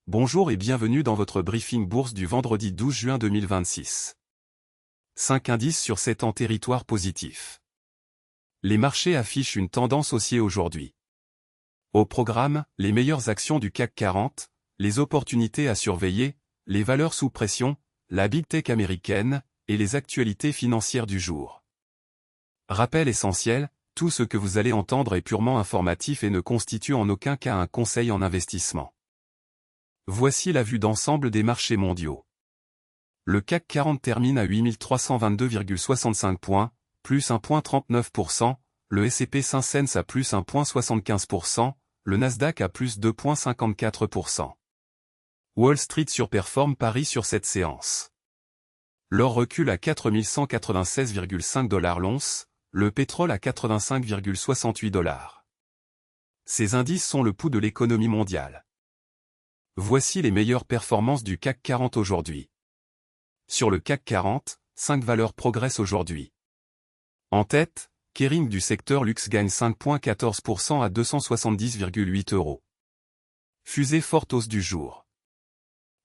Bonjour et bienvenue dans votre briefing bourse du vendredi 12 juin 2026. 5 indices sur 7 en territoire positif. Les marchés affichent une tendance haussière aujourd'hui. Au programme, les meilleures actions du CAC 40, les opportunités à surveiller, les valeurs sous pression, la Big Tech américaine, et les actualités financières du jour. Rappel essentiel, tout ce que vous allez entendre est purement informatif et ne constitue en aucun cas un conseil en investissement. Voici la vue d'ensemble des marchés mondiaux. Le CAC 40 termine à 8322,65 points, plus 1,39%, le S&P 500 à plus 1,75%, le Nasdaq à plus 2,54%. Wall Street surperforme Paris sur cette séance. L'or recule à 4196,5 $ l'once, le pétrole à 85,68 $. Ces indices sont le pouls de l'économie mondiale. Voici les meilleures performances du CAC 40 aujourd'hui. Sur le CAC 40, 5 valeurs progressent aujourd'hui. En tête, Kering du secteur luxe gagne 5,14% à 270,8 €. Fusée forte hausse du jour.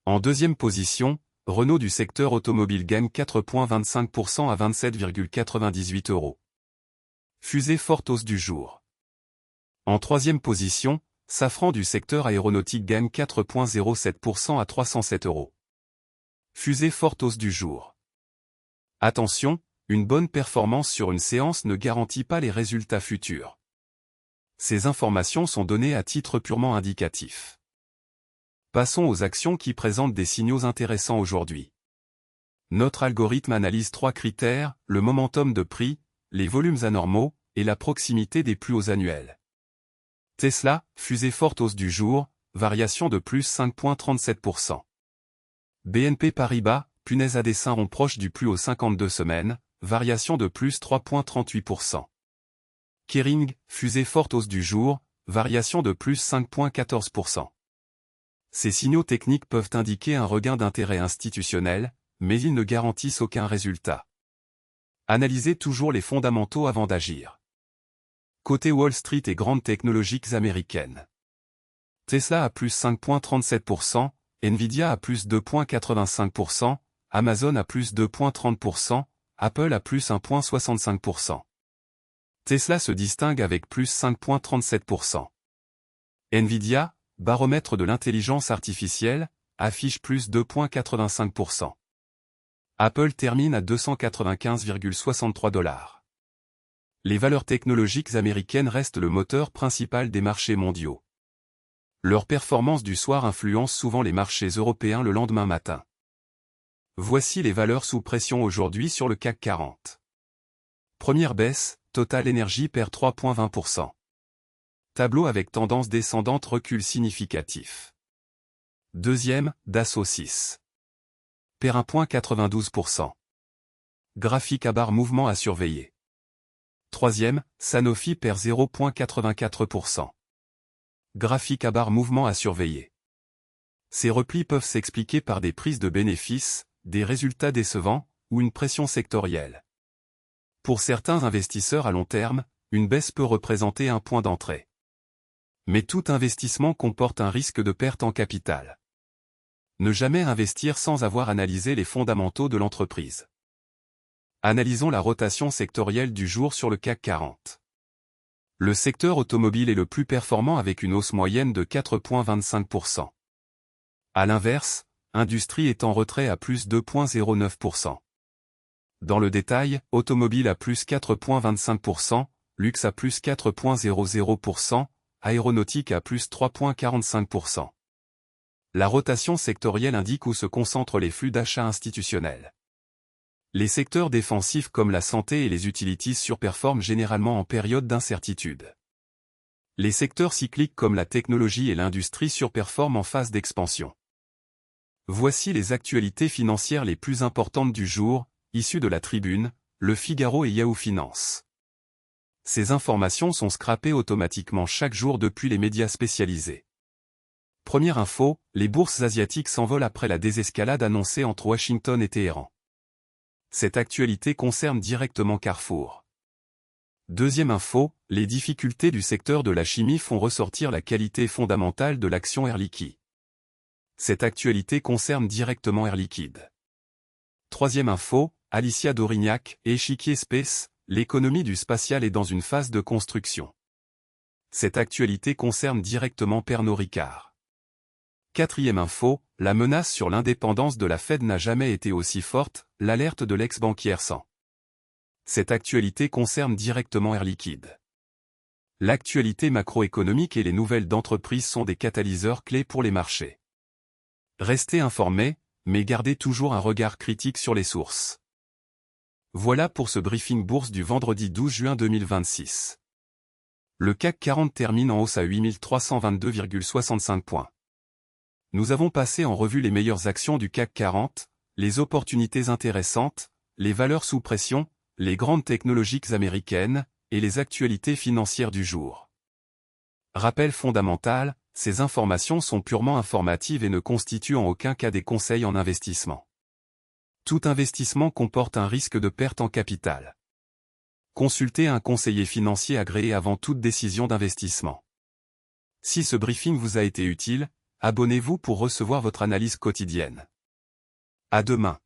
En deuxième position, Renault du secteur automobile gagne 4,25% à 27,98 €. Fusée forte hausse du jour. En troisième position, Safran du secteur aéronautique gagne 4,07% à 307 €. Fusée forte hausse du jour. Attention, une bonne performance sur une séance ne garantit pas les résultats futurs. Ces informations sont données à titre purement indicatif. Passons aux actions qui présentent des signaux intéressants aujourd'hui. Notre algorithme analyse 3 critères, le momentum de prix, les volumes anormaux, et la proximité des plus hauts annuels. Tesla, fusée forte hausse du jour, variation de plus 5,37%. BNP Paribas, punaise à dessin rond proche du plus haut 52 semaines, variation de plus 3,38%. Kering, fusée forte hausse du jour, variation de plus 5,14%. Ces signaux techniques peuvent indiquer un regain d'intérêt institutionnel, mais ils ne garantissent aucun résultat. Analysez toujours les fondamentaux avant d'agir. Côté Wall Street et grandes technologiques américaines. Tesla à plus 5,37%, Nvidia à plus 2,85%, Amazon à plus 2,30%, Apple à plus 1,65%. Tesla se distingue avec plus 5,37%. Nvidia, baromètre de l'intelligence artificielle, affiche plus 2,85%. Apple termine à 295,63 $. Les valeurs technologiques américaines restent le moteur principal des marchés mondiaux. Leur performance du soir influence souvent les marchés européens le lendemain matin. Voici les valeurs sous pression aujourd'hui sur le CAC 40. Première baisse, Total Energy perd 3,20%. Tableau avec tendance descendante recul significatif. Deuxième, Dassault 6. Perd 1,92%. Graphique à barre mouvement à surveiller. Troisième, Sanofi perd 0,84%. Graphique à barre mouvement à surveiller. Ces replis peuvent s'expliquer par des prises de bénéfices, des résultats décevants, ou une pression sectorielle. Pour certains investisseurs à long terme, une baisse peut représenter un point d'entrée. Mais tout investissement comporte un risque de perte en capital. Ne jamais investir sans avoir analysé les fondamentaux de l'entreprise. Analysons la rotation sectorielle du jour sur le CAC 40. Le secteur automobile est le plus performant avec une hausse moyenne de 4,25%. À l'inverse, industrie est en retrait à plus 2,09%. Dans le détail, automobile à plus 4,25%, luxe à plus 4,00%, aéronautique à plus 3,45%. La rotation sectorielle indique où se concentrent les flux d'achat institutionnels. Les secteurs défensifs comme la santé et les utilities surperforment généralement en période d'incertitude. Les secteurs cycliques comme la technologie et l'industrie surperforment en phase d'expansion. Voici les actualités financières les plus importantes du jour, issues de la Tribune, Le Figaro et Yahoo Finance. Ces informations sont scrapées automatiquement chaque jour depuis les médias spécialisés. Première info, les bourses asiatiques s'envolent après la désescalade annoncée entre Washington et Téhéran. Cette actualité concerne directement Carrefour. Deuxième info, les difficultés du secteur de la chimie font ressortir la qualité fondamentale de l'action Air Liquide. Cette actualité concerne directement Air Liquide. Troisième info, Alicia Dorignac, Échiquier Space, l'économie du spatial est dans une phase de construction. Cette actualité concerne directement Pernod Ricard. Quatrième info, la menace sur l'indépendance de la Fed n'a jamais été aussi forte, l'alerte de l'ex-banquière 100. Cette actualité concerne directement Air Liquide. L'actualité macroéconomique et les nouvelles d'entreprise sont des catalyseurs clés pour les marchés. Restez informés, mais gardez toujours un regard critique sur les sources. Voilà pour ce briefing bourse du vendredi 12 juin 2026. Le CAC 40 termine en hausse à 8322,65 points. Nous avons passé en revue les meilleures actions du CAC 40, les opportunités intéressantes, les valeurs sous pression, les grandes technologiques américaines, et les actualités financières du jour. Rappel fondamental, ces informations sont purement informatives et ne constituent en aucun cas des conseils en investissement. Tout investissement comporte un risque de perte en capital. Consultez un conseiller financier agréé avant toute décision d'investissement. Si ce briefing vous a été utile, abonnez-vous pour recevoir votre analyse quotidienne. À demain.